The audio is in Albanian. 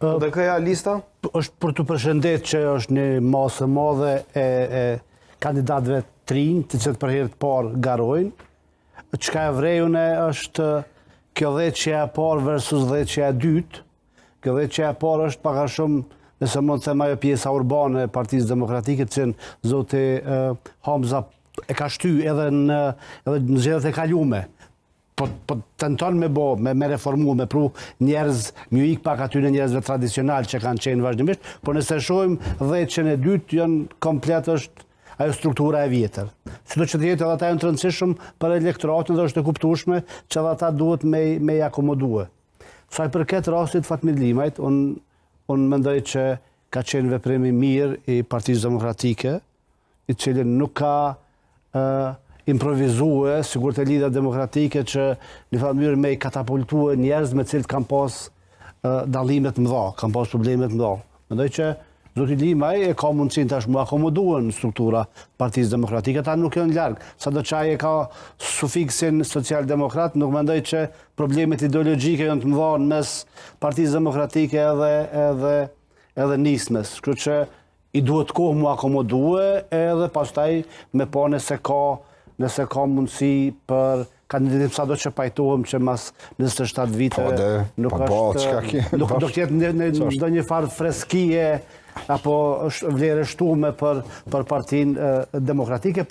Dhe këja lista? është për të përshëndet që është një masë madhe e kandidatëve të rinj, të cilët për herë të parë garojnë. Çka e vrejune është kjo 10 e parë versus 10 e dytë. Kjo 10 e parë është pak a shumë, nëse mund të them ajo pjesa urbane e Partisë Demokratike, që zoti Hamza e ka shty edhe në zgjedhjet e kaluame. Po tenton me reformu, me pru njerëz, më ik pak aty në njerëzve tradicional që kanë qenë vazhdimisht, por nëse shohim 10-ën e dytë janë komplet është ajo struktura e vjetër. Sido që të jetë edhe ata janë të rëndësishëm për elektoratin dhe është e kuptueshme që edhe ata duhet me i akomodue. Sa i përket rastit Fatmir Limajt, unë mendoj që ka qenë veprimi mirë i Partisë Demokratike, i cili nuk ka improvizue, sigur të lidha demokratike që në farë mënyrë me i katapultue njerëz me cilët kanë pas dallimet mëdha, kanë pas problemet mëdha. Mendoj që zoti Limaj e ka mundësin tash mu akomoduen në struktura Partisë Demokratike, ta nuk janë largë. Sa do qaj e ka sufiksin social-demokrat, nuk mendoj që problemet ideologjike janë të mëdha në mes Partisë Demokratike edhe nismes. Kështu që i duhet kohë mu akomodue edhe pastaj me pa nëse ka mundësi për kandidatim sa do që pajtohem që mas 27 vite nuk do t'jetë në një farë freskije apo vlerë shtume për Partinë Demokratike.